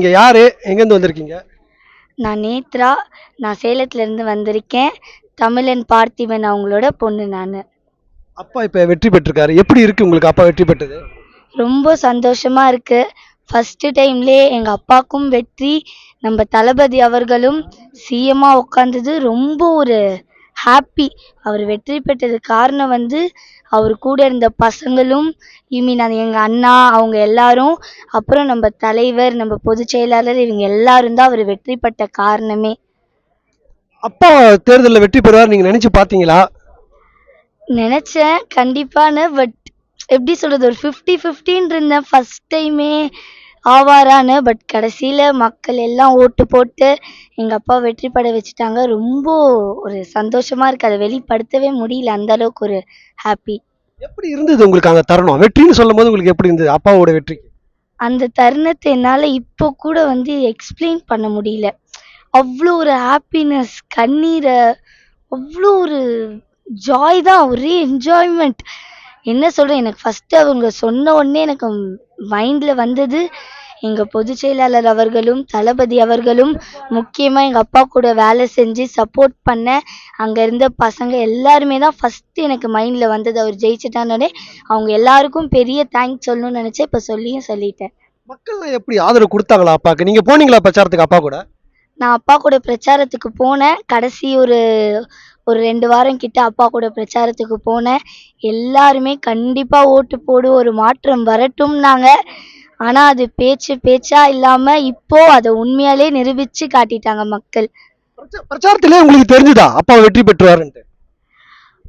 நீங்க யாரு, எங்கேருந்து வந்திருக்கீங்க? நான் நேத்ரா. நான் சேலத்துலேருந்து வந்திருக்கேன். தமிழன் பார்த்திபன் அவங்களோட பொண்ணு நான். அப்பா இப்ப வெற்றி பெற்றிருக்காரு. எப்படி இருக்கு உங்களுக்கு அப்பா வெற்றி பெற்றது? ரொம்ப சந்தோஷமா இருக்கு. ஃபர்ஸ்ட் டைம்லேயே எங்கள் அப்பாவுக்கும் வெற்றி, நம்ம தளபதி அவர்களும் சிஎம்மா உட்காந்தது ரொம்ப ஒரு ஹாப்பி. அவர் வெற்றி பெற்றது காரணம் வந்து அவர் கூட இருந்த பசங்களும், அது எங்கள் அண்ணா அவங்க எல்லாரும், அப்புறம் நம்ம தலைவர், நம்ம பொதுச் செயலாளர், இவங்க எல்லாரும் தான் அவர் வெற்றி பெற்ற காரணமே. அப்பா தேர்தலில் வெற்றி பெறுவார் நீங்க நினைச்சு பாத்தீங்களா? நினச்சேன் கண்டிப்பான்னு. பட் எப்படி சொல்கிறது, ஒரு 50-50 இருந்தேன் ஃபஸ்ட் டைமே ஆவாரான்னு. பட் கடைசியில் மக்கள் எல்லாம் ஓட்டு போட்டு எங்கள் அப்பா வெற்றி பெற வச்சுட்டாங்க. ரொம்ப ஒரு சந்தோஷமாக இருக்குது. அதை வெளிப்படுத்தவே முடியல, அந்த அளவுக்கு ஒரு ஹாப்பி. எப்படி இருந்தது உங்களுக்கு அந்த தருணம்? வெற்றின்னு சொல்லும் போது உங்களுக்கு எப்படி இருந்தது அப்பாவோட வெற்றி? அந்த தருணத்தை என்னால் இப்போ கூட வந்து எக்ஸ்பிளைன் பண்ண முடியல. அவ்வளோ ஒரு ஹாப்பினஸ், கண்ணீரை, அவ்வளோ ஒரு ஜாய் தான், ஒரே என்ஜாய்மெண்ட். என்ன சொல்கிறேன், எனக்கு ஃபஸ்ட்டு அவங்க சொன்ன உடனே எனக்கு மைண்டில் வந்தது எங்கள் பொதுச் செயலாளர் அவர்களும் தளபதி அவர்களும், முக்கியமாக எங்கள் அப்பா கூட வேலை செஞ்சு சப்போர்ட் பண்ண அங்கே இருந்த பசங்க எல்லாருமே தான் ஃபஸ்ட்டு எனக்கு மைண்டில் வந்தது. அவர் ஜெயிச்சிட்டானே அவங்க எல்லாருக்கும் பெரிய தேங்க்ஸ் சொல்லணும்னு நினச்சேன். இப்போ சொல்லிட்டேன். மக்கள்லாம் எப்படி ஆதரவு கொடுத்தாங்களா அப்பாவுக்கு? நீங்க போனீங்களா பிரச்சாரத்துக்கு அப்பா கூட? நான் அப்பா கூட பிரச்சாரத்துக்கு போனேன். கடைசி ஒரு 2 வாரம் கிட்ட அப்பா கூட பிரச்சாரத்துக்கு போனேன். எல்லாருமே கண்டிப்பாக ஓட்டு போடு, ஒரு மாற்றம் வரட்டும்னாங்க. ஆனால் அது பேச்சா இல்லாமல் இப்போ அதை உண்மையாலே நிரூபித்து காட்டிட்டாங்க மக்கள். பிரச்சாரத்திலே உங்களுக்கு தெரிஞ்சுதா அப்பா வெற்றி பெற்றுவாருன்ட்டு?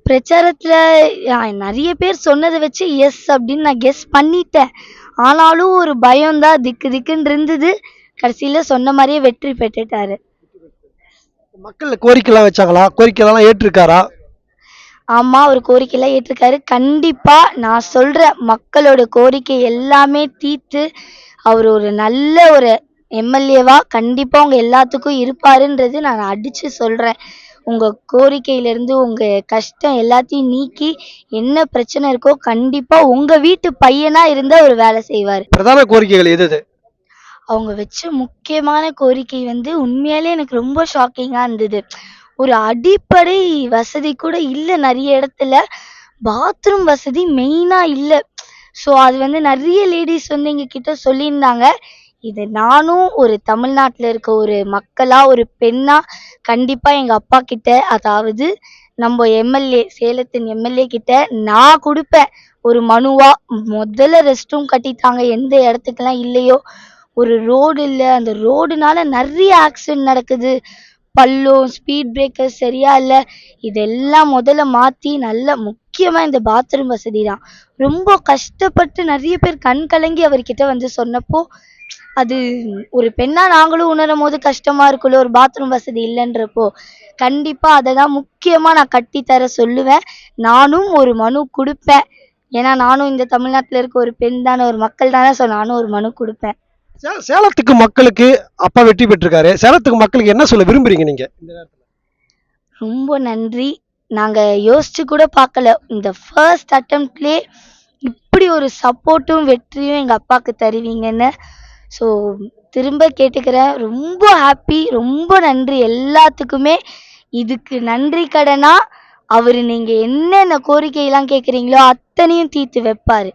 பிரச்சாரத்தில் நிறைய பேர் சொன்னதை வச்சு எஸ் அப்படின்னு நான் கெஸ் பண்ணிட்டேன். ஆனாலும் ஒரு பயம்தான், திக்குன்னு இருந்தது. கடைசியில் சொன்ன மாதிரியே வெற்றி பெற்றுட்டாரு. மக்கள் கோரிக்கைலாம் வச்சாங்களா? கோரிக்கைலாம் ஏற்றிருக்காரா? ஆமாம், அவர் கோரிக்கையெல்லாம் ஏற்றிருக்காரு. கண்டிப்பாக நான் சொல்கிற மக்களோட கோரிக்கை எல்லாமே தீர்த்து அவர் ஒரு நல்ல ஒரு எம்எல்ஏவாக கண்டிப்பாக அவங்க எல்லாத்துக்கும் இருப்பாருன்றது நான் அடித்து சொல்கிறேன். உங்கள் கோரிக்கையிலேருந்து உங்கள் கஷ்டம் எல்லாத்தையும் நீக்கி என்ன பிரச்சனை இருக்கோ கண்டிப்பாக உங்கள் வீட்டு பையனாக இருந்தால் அவர் வேலை செய்வார். பிரதான கோரிக்கைகள் எது? அவங்க வச்ச முக்கியமான கோரிக்கை வந்து உண்மையாலே எனக்கு ரொம்ப ஷாக்கிங்காக இருந்தது. ஒரு அடிப்படை வசதி கூட இல்லை நிறைய இடத்துல. பாத்ரூம் வசதி மெயினாக இல்லை. ஸோ அது வந்து நிறைய லேடிஸ் வந்து எங்ககிட்ட சொல்லியிருந்தாங்க. இது நானும் ஒரு தமிழ்நாட்டில் இருக்க ஒரு மக்களாக, ஒரு பெண்ணாக கண்டிப்பாக எங்கள் அப்பா கிட்ட, அதாவது நம்ம எம்எல்ஏ, சேலத்தின் எம்எல்ஏ கிட்ட நான் கொடுப்பேன் ஒரு மனுவாக. முதல்ல ரெஸ்ட் ரூம் கட்டித்தாங்க, எந்த இடத்துக்கெல்லாம் இல்லையோ. ஒரு ரோடு இல்லை, அந்த ரோடுனால நிறைய ஆக்சிடென்ட் நடக்குது. பள்ளம், ஸ்பீட் பிரேக்கர் சரியா இல்லை. இதெல்லாம் முதல்ல மாற்றி, நல்ல முக்கியமாக இந்த பாத்ரூம் வசதி தான். ரொம்ப கஷ்டப்பட்டு நிறைய பேர் கண் கலங்கி அவர்கிட்ட வந்து சொன்னப்போ, அது ஒரு பெண்ணாக நாங்களும் உணரும் போது கஷ்டமாக இருக்குல்ல, ஒரு பாத்ரூம் வசதி இல்லைன்றப்போ. கண்டிப்பாக அதை தான் முக்கியமாக நான் கட்டித்தர சொல்லுவேன். நானும் ஒரு மனு கொடுப்பேன். ஏன்னா நானும் இந்த தமிழ்நாட்டில் இருக்க ஒரு பெண் தானே, ஒரு மக்கள் தானே. ஸோ நானும் ஒரு மனு கொடுப்பேன். சேலத்துக்கு மக்களுக்கு அப்பா வெற்றி பெற்றிருக்காரு. சேலத்துக்கு மக்களுக்கு என்ன சொல்ல விரும்புறீங்க நீங்க இந்த நேரத்துல? ரொம்ப நன்றி. நாங்கள் யோசிச்சு கூட பார்க்கல, இந்த ஃபர்ஸ்ட் அட்டம்ப்ட்லேயே இப்படி ஒரு சப்போர்ட்டும் வெற்றியும் எங்கள் அப்பாவுக்கு தருவீங்கன்னு. ஸோ திரும்ப கேட்டுக்கிறேன், ரொம்ப ஹாப்பி, ரொம்ப நன்றி எல்லாத்துக்குமே. இதுக்கு நன்றி கடனா அவர் நீங்கள் என்னென்ன கோரிக்கையெல்லாம் கேட்குறீங்களோ அத்தனையும் தீர்த்து வைப்பார்.